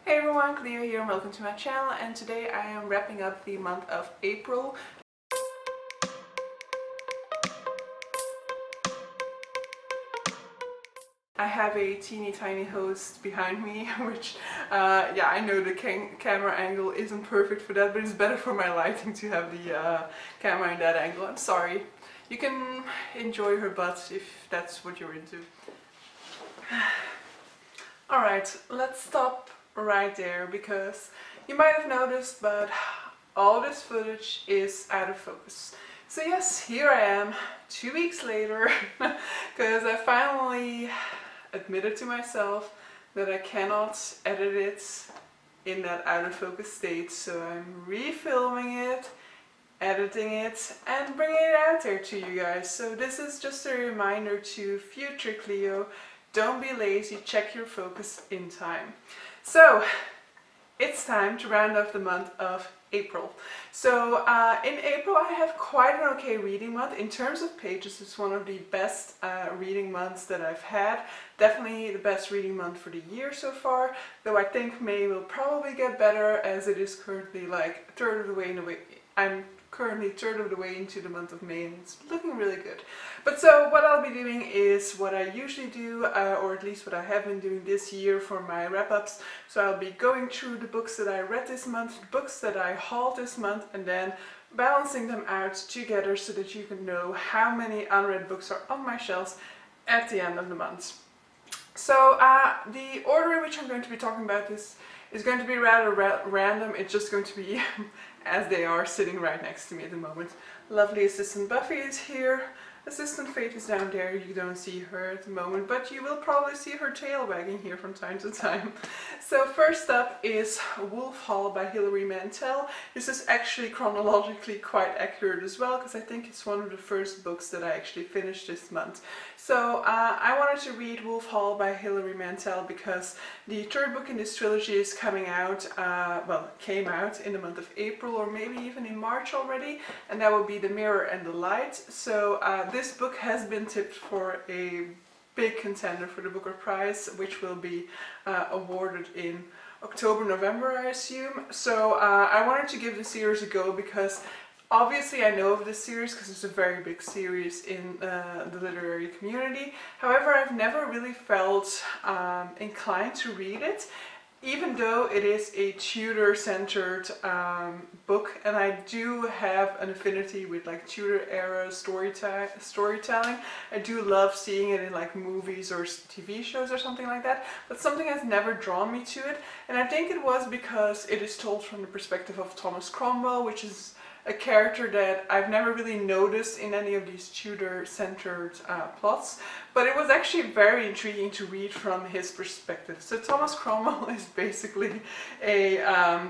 Hey everyone, Cleo here and welcome to my channel, and today I am wrapping up the month of April. I have a teeny tiny host behind me, which, yeah, I know the camera angle isn't perfect for that, but it's better for my lighting to have the camera in that angle. I'm sorry. You can enjoy her butt if that's what you're into. Alright, let's stop right there because you might have noticed, but all this footage is out of focus. So yes, here I am 2 weeks later because I finally admitted to myself that I cannot edit it in that out of focus state, so I'm refilming it, editing it and bringing it out there to you guys. So this is just a reminder to future Cleo, don't be lazy, check your focus in time. So it's time to round off the month of April. So in April I have quite an okay reading month. In terms of pages, it's one of the best reading months that I've had. Definitely the best reading month for the year so far, though I think May will probably get better as it is currently like a third of the way in the way. I'm currently third of the way into the month of May and it's looking really good. But so what I'll be doing is what I usually do, or at least what I have been doing this year for my wrap-ups. So I'll be going through the books that I read this month, the books that I hauled this month, and then balancing them out together so that you can know how many unread books are on my shelves at the end of the month. So the order in which I'm going to be talking about this is going to be rather random. It's just going to be as they are sitting right next to me at the moment. Lovely assistant Buffy is here. Assistant Fate is down there. You don't see her at the moment, but you will probably see her tail wagging here from time to time. So first up is Wolf Hall by Hilary Mantel. This is actually chronologically quite accurate as well, because I think it's one of the first books that I actually finished this month. So I wanted to read Wolf Hall by Hilary Mantel because the third book in this trilogy is coming out, well, came out in the month of April or maybe even in March already, and that will be The Mirror and the Light. So this book has been tipped for a big contender for the Booker Prize, which will be awarded in October, November, I assume. So I wanted to give the series a go because obviously I know of this series because it's a very big series in the literary community. However, I've never really felt inclined to read it, even though it is a Tudor-centered book, and I do have an affinity with like Tudor-era storytelling. I do love seeing it in like movies or TV shows or something like that, but something has never drawn me to it, and I think it was because it is told from the perspective of Thomas Cromwell, which is a character that I've never really noticed in any of these Tudor-centered plots, but it was actually very intriguing to read from his perspective. So Thomas Cromwell is basically a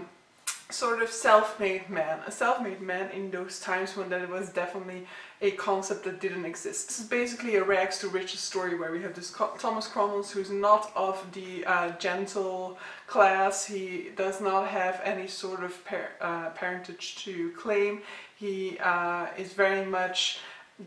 sort of self-made man in those times when that was definitely a concept that didn't exist. This is basically a rags to riches story where we have this Thomas Cromwell who's not of the gentle class. He does not have any sort of parentage to claim. He is very much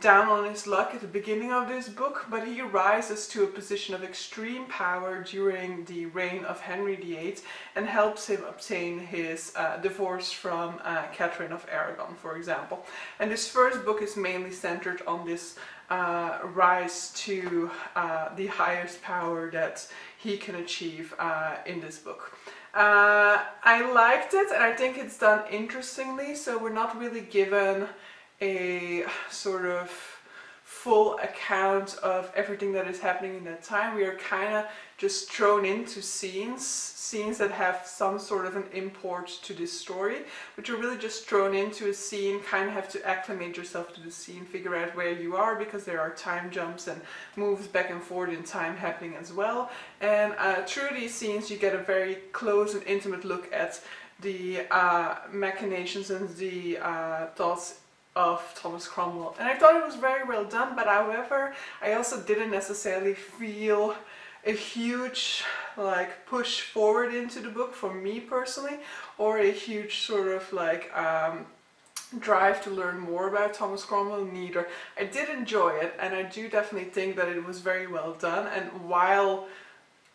down on his luck at the beginning of this book, but he rises to a position of extreme power during the reign of Henry VIII and helps him obtain his divorce from Catherine of Aragon, for example. And this first book is mainly centered on this rise to the highest power that he can achieve in this book. I liked it, and I think it's done interestingly, so we're not really given a sort of full account of everything that is happening in that time. We are kind of just thrown into scenes that have some sort of an import to this story, but you're really just thrown into a scene, kind of have to acclimate yourself to the scene, figure out where you are, because there are time jumps and moves back and forth in time happening as well. And through these scenes you get a very close and intimate look at the machinations and the thoughts of Thomas Cromwell, and I thought it was very well done. But however, I also didn't necessarily feel a huge like push forward into the book for me personally, or a huge sort of like drive to learn more about Thomas Cromwell, neither. I did enjoy it, and I do definitely think that it was very well done, and while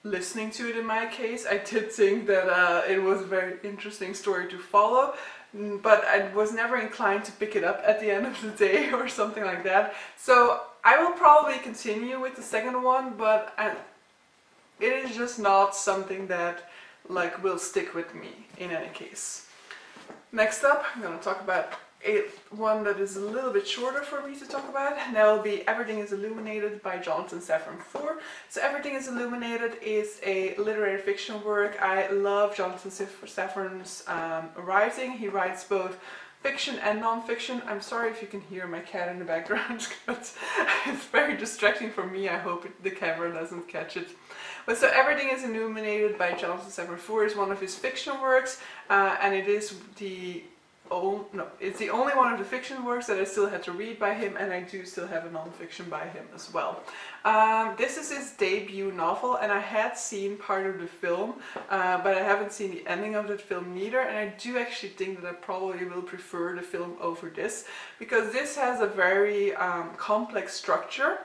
listening to it in my case. I did think that it was a very interesting story to follow, but I was never inclined to pick it up at the end of the day or something like that. So I will probably continue with the second one, but it is just not something that like will stick with me in any case. Next up, I'm going to talk about one that is a little bit shorter for me to talk about, and that will be Everything Is Illuminated by Jonathan Safran Foer. So Everything Is Illuminated is a literary fiction work. I love Jonathan Safran's writing. He writes both fiction and non-fiction. I'm sorry if you can hear my cat in the background, but it's very distracting for me. I hope the camera doesn't catch it. But so Everything Is Illuminated by Jonathan Safran Foer is one of his fiction works, and it is it's the only one of the fiction works that I still had to read by him, and I do still have a non-fiction by him as well. This is his debut novel, and I had seen part of the film, but I haven't seen the ending of that film neither, and I do actually think that I probably will prefer the film over this, because this has a very complex structure,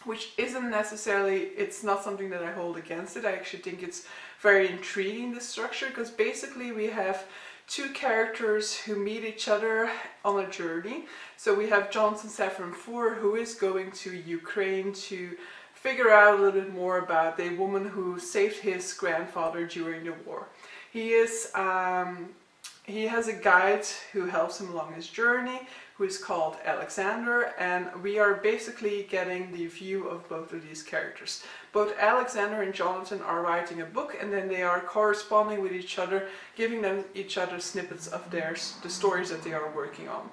which isn't necessarily, it's not something that I hold against it. I actually think it's very intriguing, this structure, because basically we have two characters who meet each other on a journey. So we have Jonathan Safran Foer, who is going to Ukraine to figure out a little bit more about the woman who saved his grandfather during the war. He has a guide who helps him along his journey, who is called Alexander, and we are basically getting the view of both of these characters. Both Alexander and Jonathan are writing a book, and then they are corresponding with each other, giving them each other snippets of the stories that they are working on.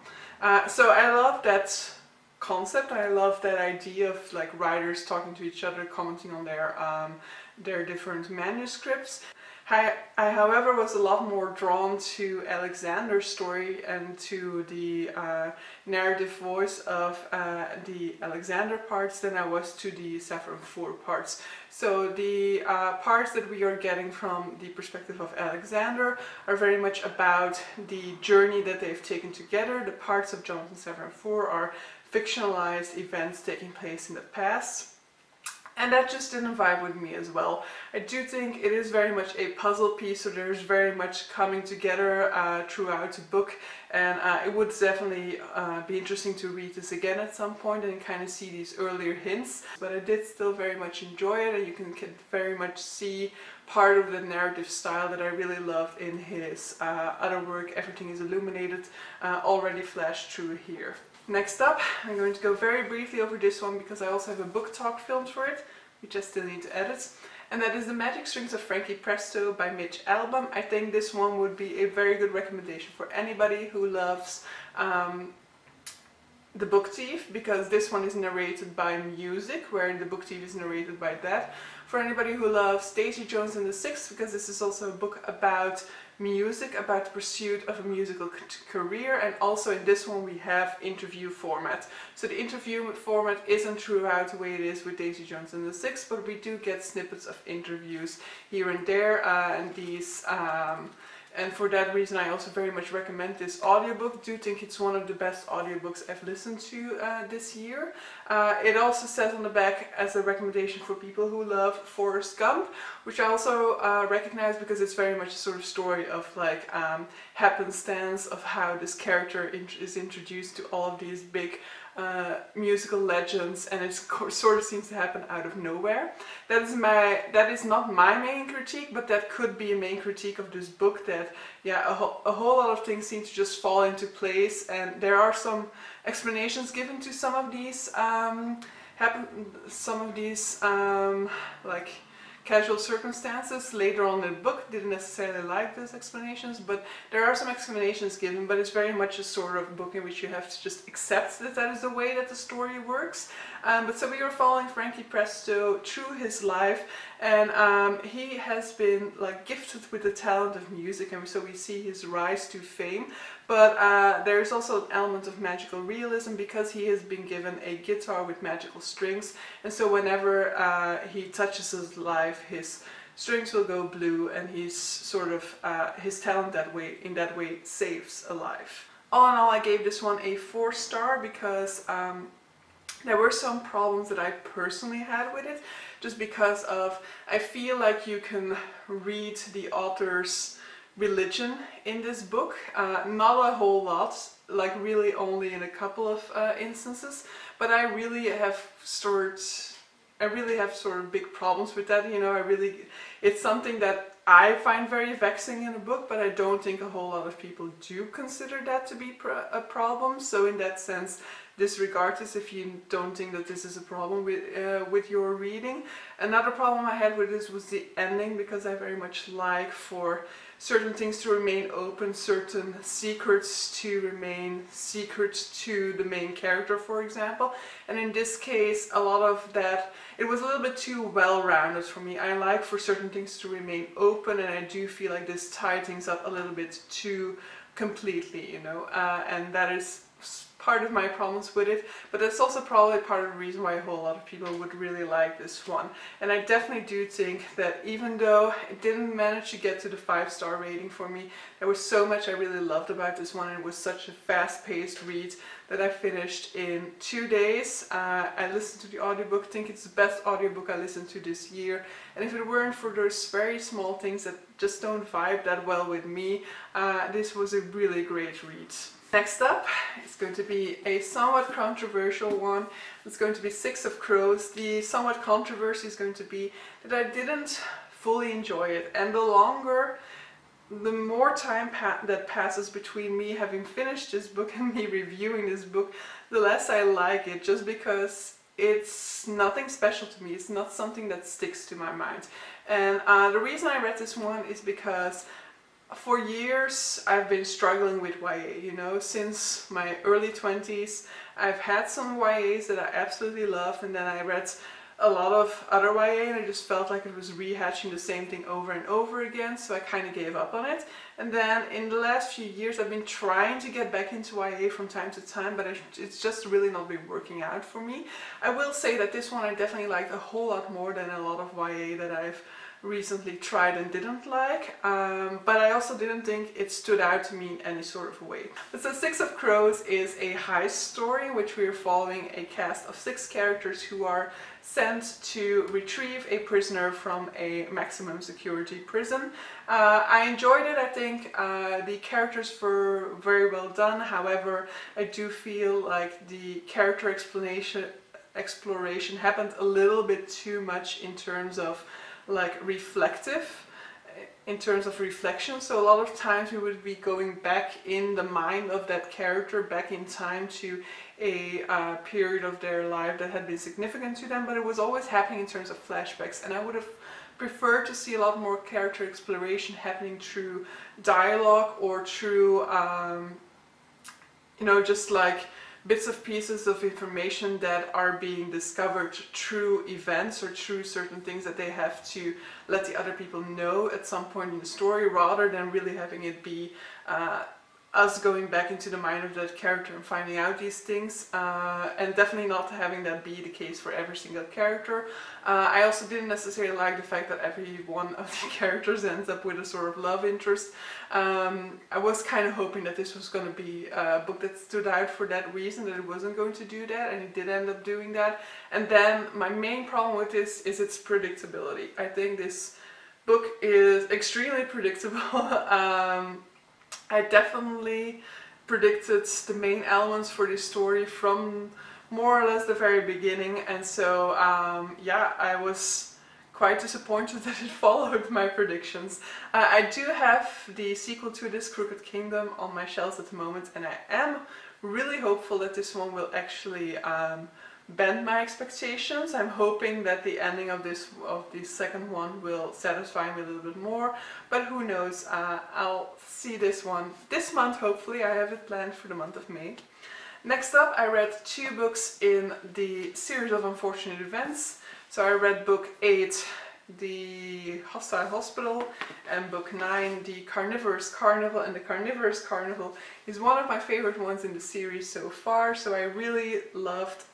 So I love that concept. I love that idea of like writers talking to each other, commenting on their different manuscripts. I, however, was a lot more drawn to Alexander's story and to the narrative voice of the Alexander parts than I was to the Safran Foer parts. So the parts that we are getting from the perspective of Alexander are very much about the journey that they've taken together. The parts of Jonathan Safran Foer are fictionalized events taking place in the past. And that just didn't vibe with me as well. I do think it is very much a puzzle piece, so there's very much coming together throughout the book, and it would definitely be interesting to read this again at some point and kind of see these earlier hints. But I did still very much enjoy it, and you can very much see part of the narrative style that I really loved in his other work, Everything Is Illuminated, already flashed through here. Next up, I'm going to go very briefly over this one because I also have a book talk filmed for it, which I still need to edit. And that is The Magic Strings of Frankie Presto by Mitch Albom. I think this one would be a very good recommendation for anybody who loves The Book Thief, because this one is narrated by music, where The Book Thief is narrated by that. For anybody who loves Daisy Jones and the Six, because this is also a book about music, about the pursuit of a musical career, and also in this one we have interview format. So the interview format isn't throughout the way it is with Daisy Jones and the Six, but we do get snippets of interviews here and there, and for that reason I also very much recommend this audiobook. Do think it's one of the best audiobooks I've listened to this year. It also says on the back as a recommendation for people who love Forrest Gump, which I also recognize because it's very much a sort of story of like happenstance of how this character is introduced to all of these big musical legends, and it sort of seems to happen out of nowhere. That is not my main critique, but that could be a main critique of this book, that yeah, a whole lot of things seem to just fall into place, and there are some explanations given to some of these like casual circumstances later on in the book. Didn't necessarily like those explanations, but there are some explanations given, but it's very much a sort of book in which you have to just accept that that is the way that the story works. But so we are following Frankie Presto through his life, and he has been like gifted with the talent of music, and so we see his rise to fame. But there is also an element of magical realism because he has been given a guitar with magical strings, and so whenever he touches his life, his strings will go blue, and he's sort of his talent in that way saves a life. All in all, I gave this one a 4-star because there were some problems that I personally had with it. just because of, I feel like you can read the author's religion in this book. Not a whole lot, like really only in a couple of instances, but I really have sort of big problems with that, you know. It's something that I find very vexing in a book, but I don't think a whole lot of people do consider that to be a problem. So in that sense, disregard this if you don't think that this is a problem with your reading. Another problem I had with this was the ending, because I very much like for certain things to remain open, certain secrets to remain secrets to the main character, for example. And in this case, a lot of that, it was a little bit too well-rounded for me. I like for certain things to remain open, and I do feel like this tied things up a little bit too completely, you know, and that is part of my problems with it, but that's also probably part of the reason why a whole lot of people would really like this one. And I definitely do think that even though it didn't manage to get to the 5-star rating for me, there was so much I really loved about this one, and it was such a fast-paced read that I finished in 2 days. I listened to the audiobook. I think it's the best audiobook I listened to this year, and if it weren't for those very small things that just don't vibe that well with me, this was a really great read. Next up is going to be a somewhat controversial one. It's going to be Six of Crows. The somewhat controversy is going to be that I didn't fully enjoy it, and the more time that passes between me having finished this book and me reviewing this book, the less I like it, just because it's nothing special to me. It's not something that sticks to my mind. And the reason I read this one is because for years I've been struggling with YA, you know, since my early 20s. I've had some YAs that I absolutely loved, and then I read a lot of other YA, and I just felt like it was rehashing the same thing over and over again, so I kind of gave up on it. And then in the last few years I've been trying to get back into YA from time to time, but it's just really not been working out for me. I will say that this one I definitely liked a whole lot more than a lot of YA that I've recently tried and didn't like, but I also didn't think it stood out to me in any sort of way. But so Six of Crows is a heist story in which we are following a cast of 6 characters who are sent to retrieve a prisoner from a maximum security prison. I enjoyed it. I think the characters were very well done. However, I do feel like the character exploration happened a little bit too much in terms of reflection. So a lot of times we would be going back in the mind of that character, back in time to a period of their life that had been significant to them, but it was always happening in terms of flashbacks, and I would have preferred to see a lot more character exploration happening through dialogue or through you know, just like bits of pieces of information that are being discovered through events or through certain things that they have to let the other people know at some point in the story, rather than really having it be us going back into the mind of that character and finding out these things, and definitely not having that be the case for every single character. I also didn't necessarily like the fact that every one of the characters ends up with a sort of love interest. I was kind of hoping that this was going to be a book that stood out for that reason, that it wasn't going to do that, and it did end up doing that. And then my main problem with this is its predictability. I think this book is extremely predictable. I definitely predicted the main elements for this story from more or less the very beginning, and so yeah, I was quite disappointed that it followed my predictions. I do have the sequel to this, Crooked Kingdom, on my shelves at the moment, and I am really hopeful that this one will actually bend my expectations. I'm hoping that the ending of the second one will satisfy me a little bit more, but who knows. I'll see this one this month, hopefully. I have it planned for the month of May. Next up, I read 2 books in the series of Unfortunate Events. So I read book 8, The Hostile Hospital, and book 9, The Carnivorous Carnival. And The Carnivorous Carnival is one of my favorite ones in the series so far, so I really loved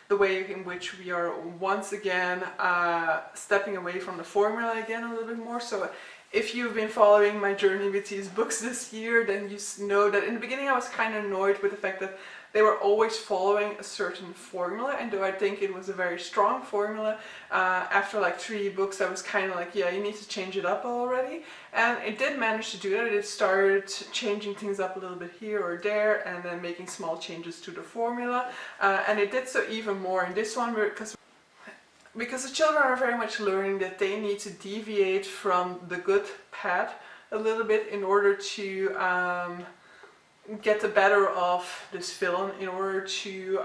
the way in which we are once again stepping away from the formula again a little bit more. So if you've been following my journey with these books this year, then you know that in the beginning I was kind of annoyed with the fact that they were always following a certain formula, and though I think it was a very strong formula, after like 3 books I was kind of like, yeah, you need to change it up already. And it did manage to do that. It started changing things up a little bit here or there, and then making small changes to the formula, and it did so even more in this one, because the children are very much learning that they need to deviate from the good path a little bit in order to get the better of this villain, in order to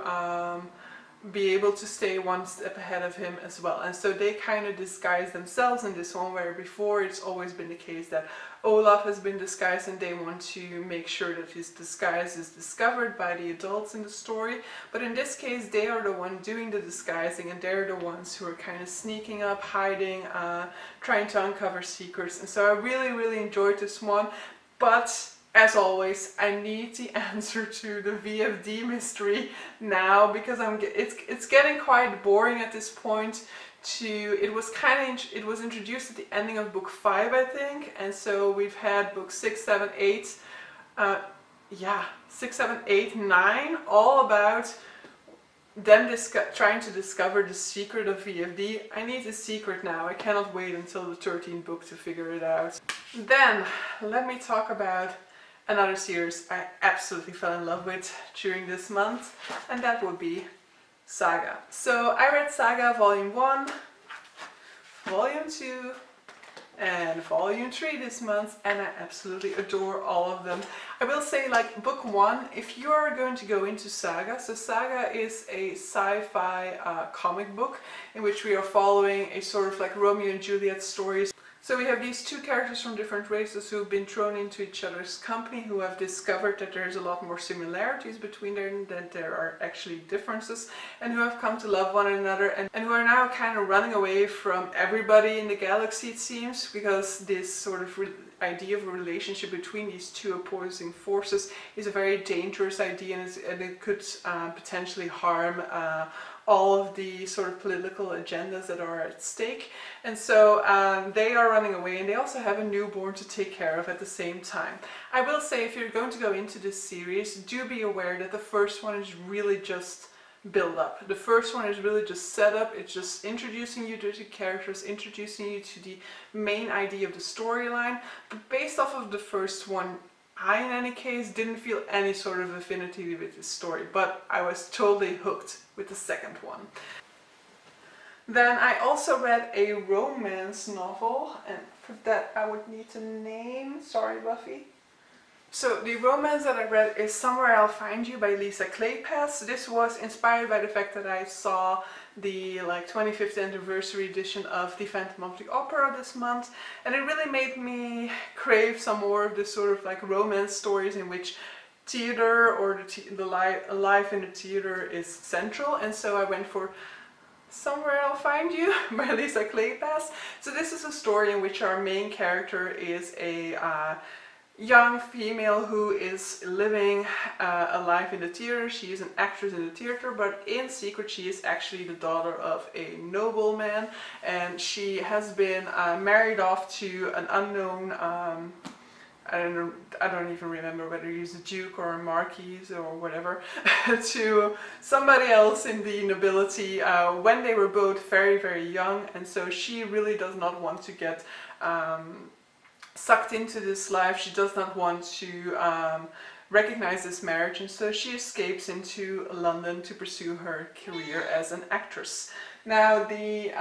be able to stay one step ahead of him as well. And so they kind of disguise themselves in this one, where before it's always been the case that Olaf has been disguised and they want to make sure that his disguise is discovered by the adults in the story. But in this case they are the one doing the disguising, and they're the ones who are kind of sneaking up, hiding, trying to uncover secrets. And so I really enjoyed this one, but as always, I need the answer to the VFD mystery now, because it's getting quite boring at this point. It was introduced at the ending of book 5, I think, and so we've had book 6, 7, 8, 6, 7, 8, 9, all about them trying to discover the secret of VFD. I need the secret now. I cannot wait until the 13th book to figure it out. Then let me talk about another series I absolutely fell in love with during this month, and that would be Saga. So I read Saga Volume 1, Volume 2 and Volume 3 this month, and I absolutely adore all of them. I will say, like, book 1, if you are going to go into Saga, so Saga is a sci-fi comic book in which we are following a sort of like Romeo and Juliet stories. So we have these 2 characters from different races who have been thrown into each other's company, who have discovered that there's a lot more similarities between them than there are actually differences, and who have come to love one another, and who are now kind of running away from everybody in the galaxy, it seems, because this sort of idea of a relationship between these 2 opposing forces is a very dangerous idea, and it could potentially harm all of the sort of political agendas that are at stake. And so they are running away, and they also have a newborn to take care of at the same time. I will say, if you're going to go into this series, do be aware that the first one is really just build up. The first one is really just set up. It's just introducing you to the characters, introducing you to the main idea of the storyline. But based off of the first one, I, in any case, didn't feel any sort of affinity with this story, but I was totally hooked with the second one. Then I also read a romance novel, and for that I would need to name, sorry Buffy. So the romance that I read is Somewhere I'll Find You by Lisa Kleypas. This was inspired by the fact that I saw the 25th anniversary edition of The Phantom of the Opera this month, and it really made me crave some more of this sort of like romance stories in which theater or the life in the theater is central. And so I went for Somewhere I'll Find You by Lisa Kleypas. So this is a story in which our main character is a young female who is living a life in the theater. She is an actress in the theater, but in secret she is actually the daughter of a nobleman, and she has been married off to an unknown, I don't even remember whether he's a duke or a marquis or whatever, to somebody else in the nobility when they were both very young. And so she really does not want to get sucked into this life. She does not want to recognize this marriage, and so she escapes into London to pursue her career as an actress. Now the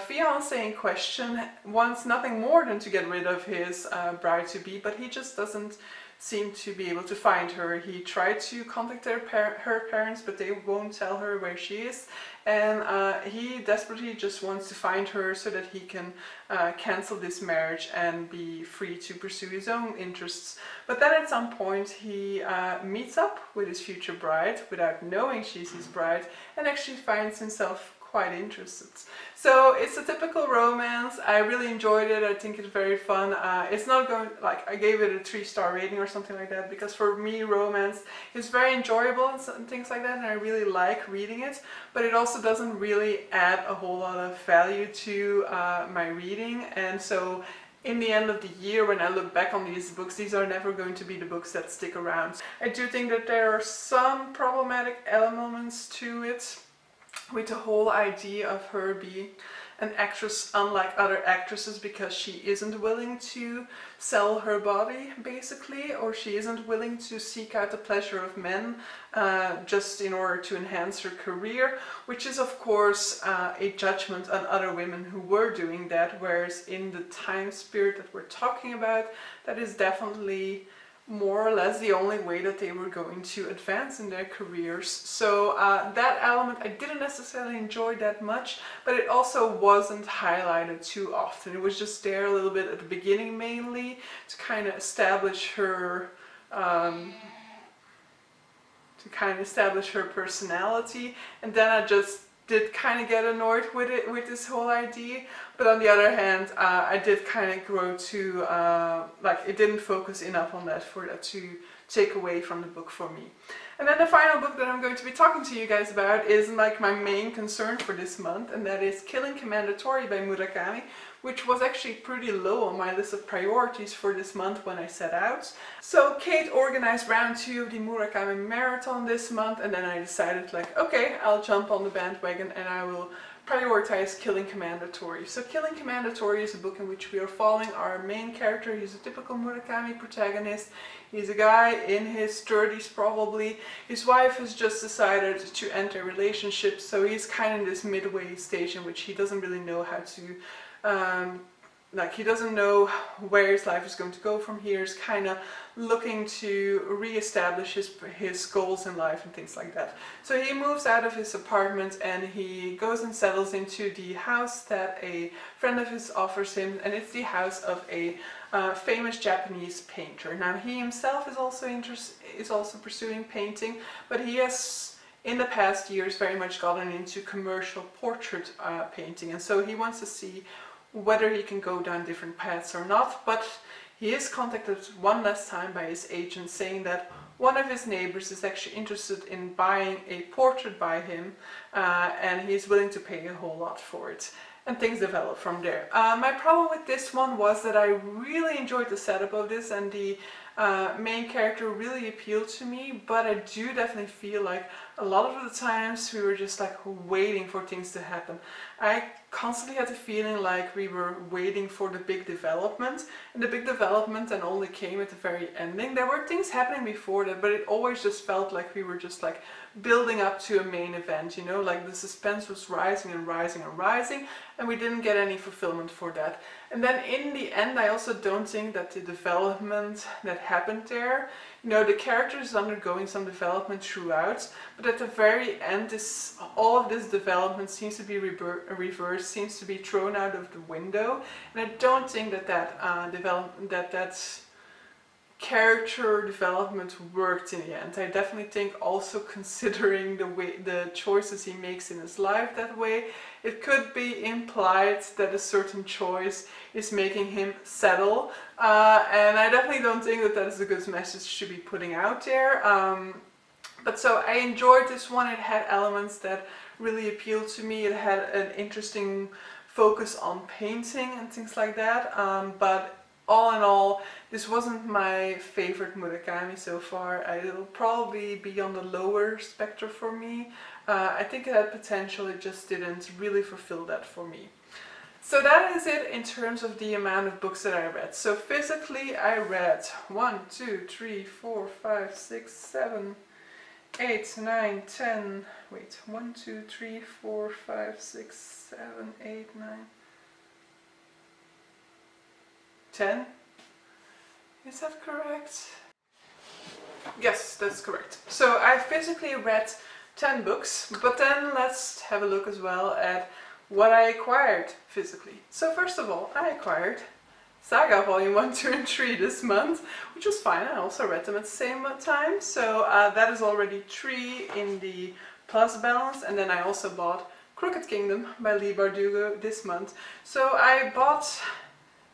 fiancé in question wants nothing more than to get rid of his bride-to-be, but he just doesn't seem to be able to find her. He tried to contact her parents, but they won't tell her where she is, and he desperately just wants to find her so that he can cancel this marriage and be free to pursue his own interests. But then at some point he meets up with his future bride without knowing she's his bride, and actually finds himself quite interested. So it's a typical romance. I really enjoyed it. I think it's very fun. It's not going, like, I gave it a 3-star rating or something like that, because for me romance is very enjoyable and things like that, and I really like reading it, but it also doesn't really add a whole lot of value to my reading. And so in the end of the year, when I look back on these books, these are never going to be the books that stick around. I do think that there are some problematic elements to it, with the whole idea of her being an actress unlike other actresses because she isn't willing to sell her body, basically, or she isn't willing to seek out the pleasure of men just in order to enhance her career, which is of course a judgment on other women who were doing that, whereas in the time spirit that we're talking about, that is definitely more or less the only way that they were going to advance in their careers. So that element I didn't necessarily enjoy that much, but it also wasn't highlighted too often. It was just there a little bit at the beginning, mainly to kind of establish her personality, and then I just did kind of get annoyed with it, with this whole idea. But on the other hand, I did kind of grow to, like, it didn't focus enough on that for that to take away from the book for me. And then the final book that I'm going to be talking to you guys about is like my main concern for this month, and that is Killing Commendatore by Murakami, which was actually pretty low on my list of priorities for this month when I set out. So Kate organized round 2 of the Murakami marathon this month, and then I decided, like, okay, I'll jump on the bandwagon and I will prioritize Killing Commendatore. So Killing Commendatore is a book in which we are following our main character. He's a typical Murakami protagonist. He's a guy in his 30s probably. His wife has just decided to enter a relationship, so he's kind of in this midway stage in which he doesn't really know how to he doesn't know where his life is going to go from here. He's kind of looking to re-establish his goals in life and things like that. So he moves out of his apartment and he goes and settles into the house that a friend of his offers him, and it's the house of a famous Japanese painter. Now he himself is also pursuing painting, but he has in the past years very much gotten into commercial portrait painting, and so he wants to see whether he can go down different paths or not. But he is contacted one last time by his agent saying that one of his neighbors is actually interested in buying a portrait by him, and he's willing to pay a whole lot for it. And things develop from there. My problem with this one was that I really enjoyed the setup of this, and the main character really appealed to me, but I do definitely feel like a lot of the times we were just like waiting for things to happen. I constantly had the feeling like we were waiting for the big development, and the big development then only came at the very ending. There were things happening before that, but it always just felt like we were just like building up to a main event, you know, like the suspense was rising and rising and rising, and we didn't get any fulfillment for that. And then in the end, I also don't think that the development that happened there, you know, the character is undergoing some development throughout, but at the very end, all of this development seems to be reversed, seems to be thrown out of the window, and I don't think that that character development worked in the end. I definitely think, also considering the choices he makes in his life that way, it could be implied that a certain choice is making him settle, and I definitely don't think that that is a good message to be putting out there. But so I enjoyed this one. It had elements that really appealed to me. It had an interesting focus on painting and things like that, but all in all, this wasn't my favorite Murakami so far. It'll probably be on the lower spectrum for me. I think it had potential, it just didn't really fulfill that for me. So that is it in terms of the amount of books that I read. So physically I read 1, 2, 3, 4, 5, 6, 7, 8, 9, 10, wait, 1, 2, 3, 4, 5, 6, 7, 8, 9, 10? Is that correct? Yes, that's correct. So I physically read 10 books, but then let's have a look as well at what I acquired physically. So first of all, I acquired Saga Volume 1, 2 and 3 this month, which was fine. I also read them at the same time, so that is already 3 in the plus balance, and then I also bought Crooked Kingdom by Leigh Bardugo this month. So I bought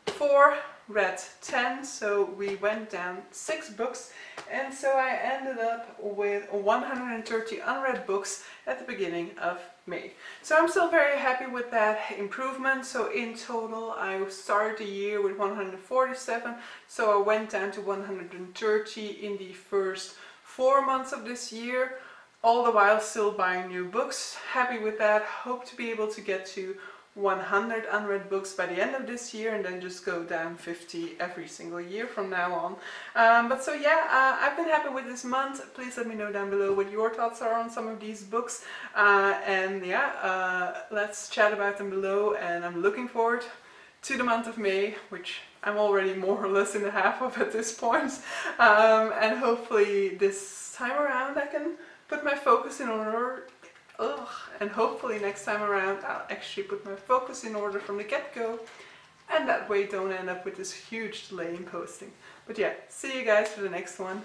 4 read 10, so we went down 6 books, and so I ended up with 130 unread books at the beginning of May. So I'm still very happy with that improvement. So in total I started the year with 147, so I went down to 130 in the first 4 months of this year, all the while still buying new books. Happy with that. Hope to be able to get to 100 unread books by the end of this year, and then just go down 50 every single year from now on. But so yeah, I've been happy with this month. Please let me know down below what your thoughts are on some of these books, and yeah, let's chat about them below. And I'm looking forward to the month of May, which I'm already more or less in the half of at this point, and hopefully this time around I can put my focus in order. And hopefully next time around I'll actually put my focus in order from the get-go, and that way don't end up with this huge delay in posting. But yeah, see you guys for the next one.